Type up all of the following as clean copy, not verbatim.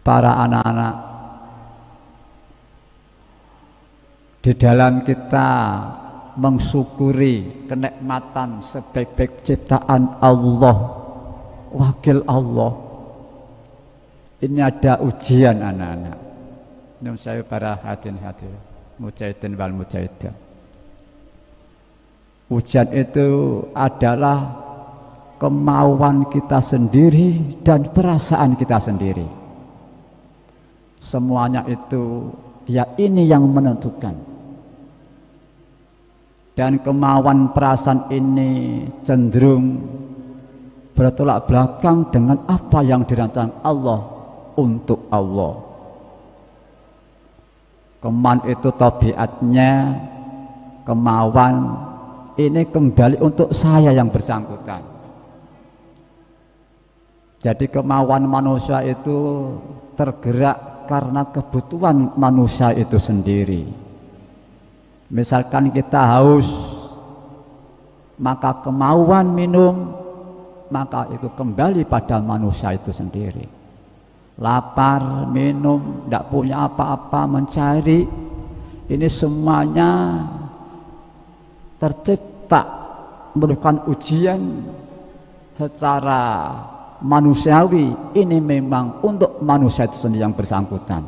para anak-anak, di dalam kita mensyukuri kenikmatan sebaik-baik ciptaan Allah, wakil Allah, ini ada ujian anak-anak. Nyun saya para hadirin mujahidin wal mujahidah. Ujian itu adalah kemauan kita sendiri dan perasaan kita sendiri. Semuanya itu ya ini yang menentukan. Dan kemauan perasaan ini cenderung bertolak belakang dengan apa yang dirancang Allah untuk Allah. Kemauan itu tabiatnya, kemauan ini kembali untuk saya yang bersangkutan. Jadi kemauan manusia itu tergerak karena kebutuhan manusia itu sendiri. Misalkan kita haus, maka kemauan minum, maka itu kembali pada manusia itu sendiri. Lapar, minum, tidak punya apa-apa, mencari, ini semuanya tercipta merupakan ujian secara manusiawi. Ini memang untuk manusia itu sendiri yang bersangkutan.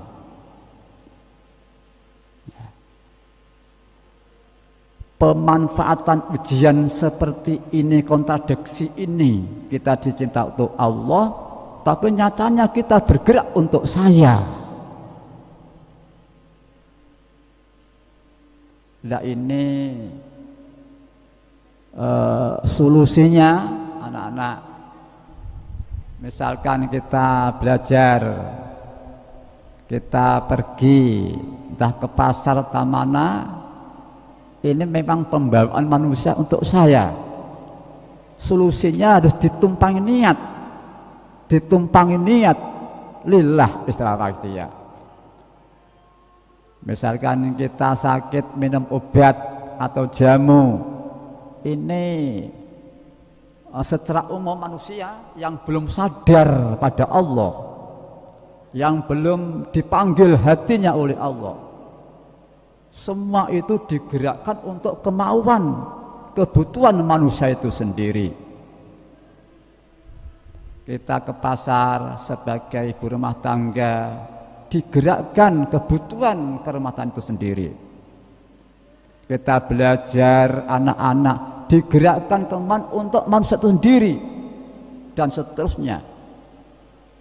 Pemanfaatan ujian seperti ini, kontradiksi ini, kita dicinta untuk Allah, tapi nyatanya kita bergerak untuk saya. Nah ini solusinya anak-anak. Misalkan kita belajar, kita pergi entah ke pasar atau mana, ini memang pembawaan manusia untuk saya. Solusinya harus ditumpangi niat lillah istilah ya. Misalkan kita sakit minum obat atau jamu, ini secara umum manusia yang belum sadar pada Allah, yang belum dipanggil hatinya oleh Allah, semua itu digerakkan untuk kemauan, kebutuhan manusia itu sendiri. Kita ke pasar sebagai ibu rumah tangga, digerakkan kebutuhan rumah tangga itu sendiri. Kita belajar, anak-anak digerakkan kemauan untuk manusia itu sendiri, dan seterusnya.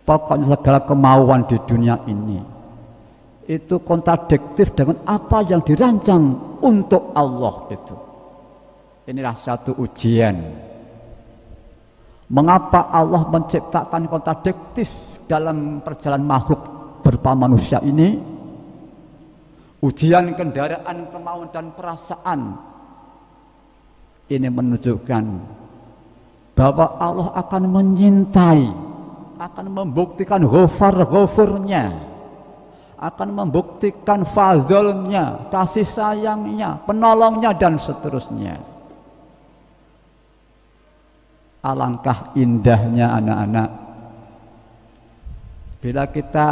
Pokoknya segala kemauan di dunia ini itu kontradiktif dengan apa yang dirancang untuk Allah itu. Inilah satu ujian. Mengapa Allah menciptakan kontradiktif dalam perjalanan makhluk berupa manusia ini? Ujian kendaraan kemauan dan perasaan ini menunjukkan bahwa Allah akan menyintai, akan membuktikan ghafar-ghafurnya, akan membuktikan fazlnya, kasih sayangnya, penolongnya, dan seterusnya. Alangkah indahnya anak-anak bila kita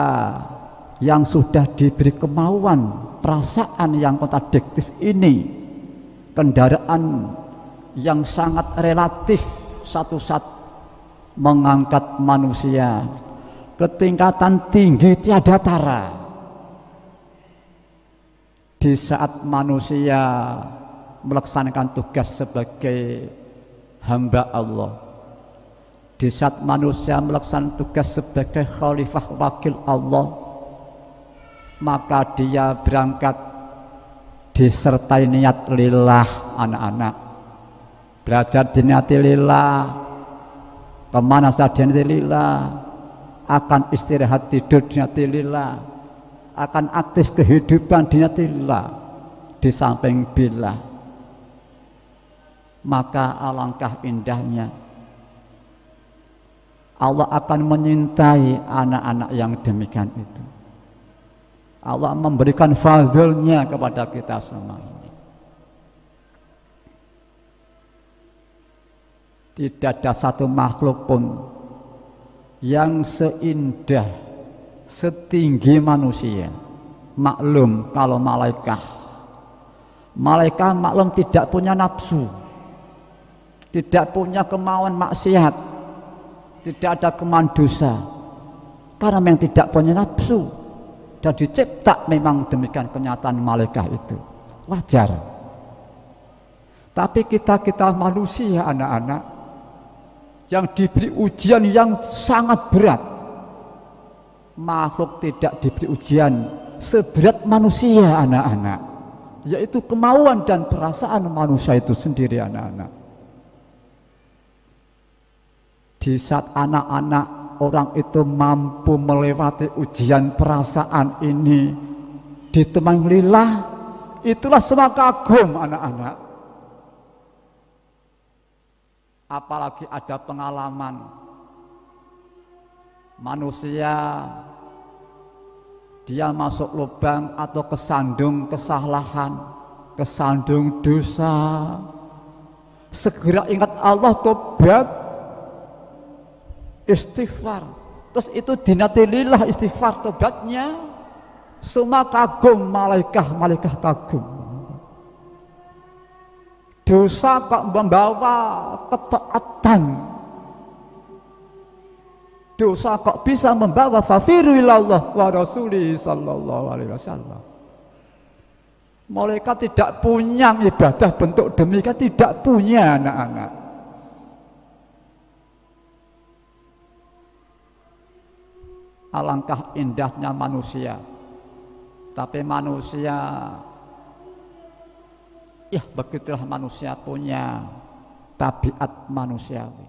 yang sudah diberi kemauan, perasaan yang kontradiktif ini, kendaraan yang sangat relatif satu saat mengangkat manusia ke tingkatan tinggi tiada tara. Di saat manusia melaksanakan tugas sebagai hamba Allah, di saat manusia melaksanakan tugas sebagai khalifah wakil Allah, maka dia berangkat disertai niat lillah. Anak-anak belajar diniati lillah, kemana saja diniati lillah, akan istirahat tidur diniati lillah, akan aktif kehidupan diniatillah di samping billah. Maka alangkah indahnya Allah akan menyintai anak-anak yang demikian itu. Allah memberikan fazlnya kepada kita semua ini. Tidak ada satu makhluk pun yang seindah, setinggi manusia. Maklum kalau malaikat maklum tidak punya nafsu, tidak punya kemauan maksiat, tidak ada kemauan dosa, karena memang tidak punya nafsu dan dicipta memang demikian kenyataan malaikat itu wajar. Tapi kita manusia anak-anak yang diberi ujian yang sangat berat, makhluk tidak diberi ujian seberat manusia anak-anak, yaitu kemauan dan perasaan manusia itu sendiri anak-anak. Di saat anak-anak orang itu mampu melewati ujian perasaan ini ditemani lillah, itulah semua kagum anak-anak. Apalagi ada pengalaman manusia dia masuk lubang atau kesandung kesalahan, kesandung dosa, segera ingat Allah, tobat, istighfar, terus itu dinatilillah istighfar tobatnya, semua kagum, malaikat kagum. Dosa kok membawa ketaatan, dosa kok bisa membawa fafiru ilallah wa rasuli sallallahu alaihi wasallam. Malaikat tidak punya ibadah bentuk demikian, tidak punya anak-anak. Alangkah indahnya manusia, tapi manusia, ya begitulah manusia punya tabiat manusiawi.